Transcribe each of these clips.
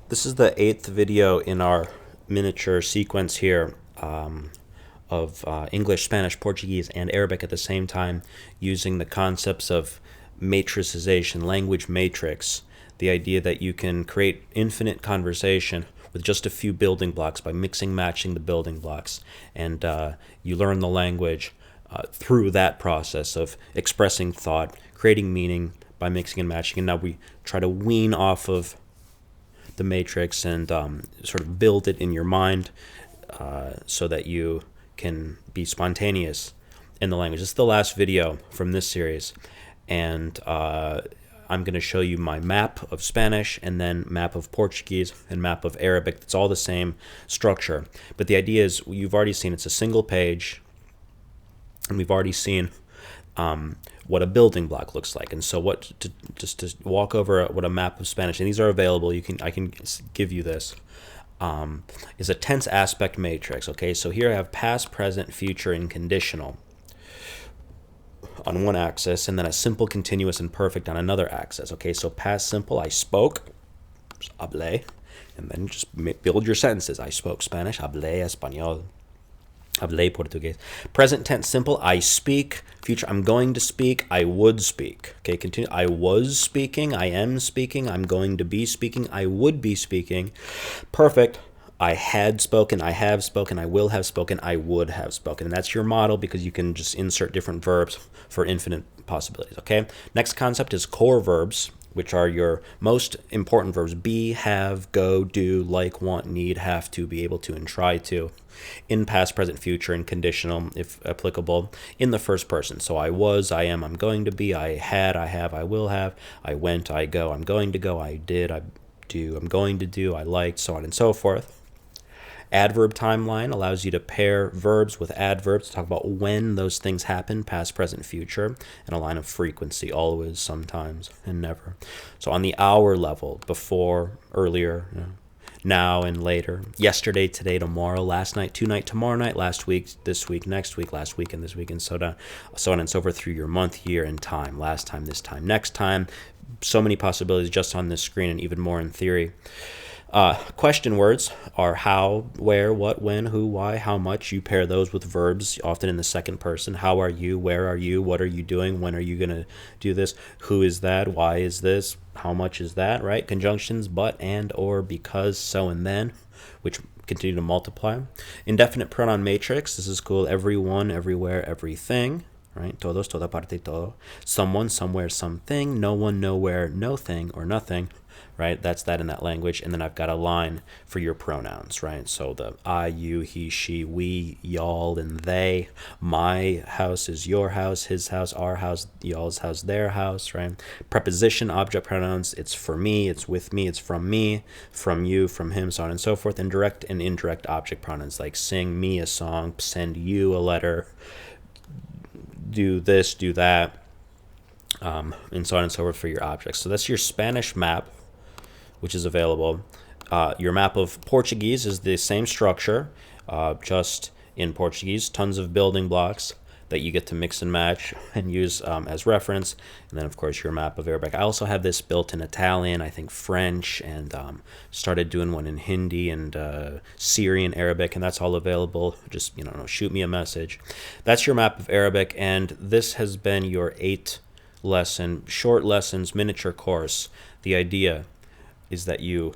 This is the 8th video in our miniature sequence here of English, Spanish, Portuguese, and Arabic at the same time, using the concepts of matricization, language matrix, the idea that you can create infinite conversation with just a few building blocks by mixing, matching the building blocks. And you learn the language through that process of expressing thought, creating meaning by mixing and matching. And now we try to wean off of the matrix and sort of build it in your mind so that you can be spontaneous in the language. This is the last video from this series, and I'm going to show you my map of Spanish and then map of Portuguese and map of Arabic. It's all the same structure, but the idea is you've already seen it's a single page, and we've already seen what a building block looks like. And so just to walk over what a map of Spanish, and these are available, I can give you this, is a tense aspect matrix. Okay, so here I have past, present, future, and conditional on one axis, and then a simple, continuous, and perfect on another axis. Okay, so past simple, I spoke, hablé, and then just build your sentences. I spoke Spanish, hablé español. Hablé Portuguese. Present tense simple, I speak. Future, I'm going to speak, I would speak. Okay, continue. I was speaking, I am speaking, I'm going to be speaking, I would be speaking. Perfect, I had spoken, I have spoken, I will have spoken, I would have spoken. And that's your model because you can just insert different verbs for infinite possibilities. Okay, next concept is core verbs, which are your most important verbs: be, have, go, do, like, want, need, have to, be able to, and try to, in past, present, future, and conditional, if applicable, in the first person. So I was, I am, I'm going to be, I had, I have, I will have, I went, I go, I'm going to go, I did, I do, I'm going to do, I liked, so on and so forth. Adverb timeline allows you to pair verbs with adverbs to talk about when those things happen, past, present, future, and a line of frequency: always, sometimes, and never. So on the hour level, before, earlier, now and later, yesterday, today, tomorrow, last night, tonight, tomorrow night, last week, this week, next week, last week, and this week, and so on and so forth through your month, year, and time. Last time, this time, next time. So many possibilities just on this screen, and even more in theory. Question words are how, where, what, when, who, why, how much. You pair those with verbs, often in the second person. How are you? Where are you? What are you doing? When are you going to do this? Who is that? Why is this? How much is that? Right? Conjunctions: but, and, or, because, so, and then, which continue to multiply. Indefinite pronoun matrix. This is cool. Everyone, everywhere, everything. Right? Todos, toda parte, todo. Someone, somewhere, something. No one, nowhere, no thing, or nothing. Right? That's that in that language. And then I've got a line for your pronouns, right? So the I, you, he, she, we, y'all, and they. My house is your house, his house, our house, y'all's house, their house, right? Preposition, object pronouns: it's for me, it's with me, it's from me, from you, from him, so on and so forth. And direct and indirect object pronouns like sing me a song, send you a letter, do this, do that, and so on and so forth for your objects. So that's your Spanish map, which is available. Your map of Portuguese is the same structure, just in Portuguese, tons of building blocks that you get to mix and match and use as reference. And then, of course, your map of Arabic. I also have this built in Italian, I think French, and started doing one in Hindi and Syrian Arabic, and that's all available. Just, shoot me a message. That's your map of Arabic, and this has been your 8-lesson, short lessons, miniature course. The idea is that you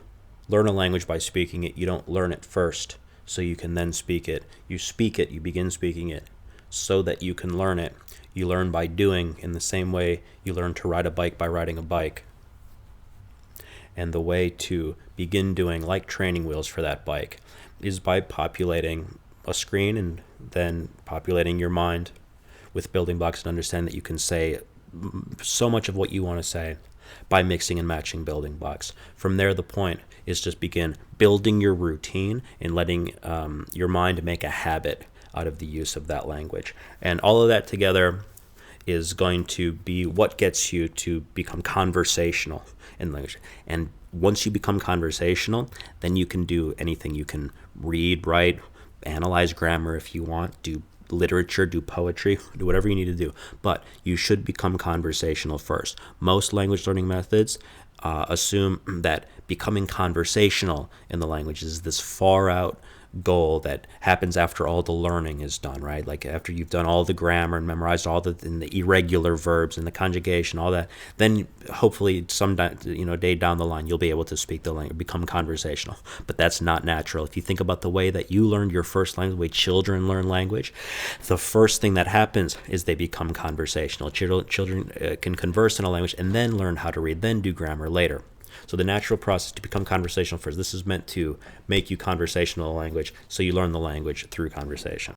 learn a language by speaking it. You don't learn it first so you can then speak it. You speak it, you begin speaking it so that you can learn it. You learn by doing, in the same way you learn to ride a bike by riding a bike. And the way to begin doing, like training wheels for that bike, is by populating a screen and then populating your mind with building blocks, and understand that you can say so much of what you want to say by mixing and matching building blocks. From there, the point is just begin building your routine and letting your mind make a habit out of the use of that language. And all of that together is going to be what gets you to become conversational in language. And once you become conversational, then you can do anything. You can read, write, analyze grammar if you want, do literature, do poetry, do whatever you need to do. But you should become conversational first. Most language learning methods assume that becoming conversational in the language is this far out goal that happens after all the learning is done, right? Like after you've done all the grammar and memorized all the irregular verbs and the conjugation, all that, then hopefully some day down the line you'll be able to speak the language, become conversational. But that's not natural. If you think about the way that you learned your first language, the way children learn language, the first thing that happens is they become conversational. Children can converse in a language and then learn how to read, then do grammar later. So the natural process to become conversational first. This is meant to make you conversational language, so you learn the language through conversation.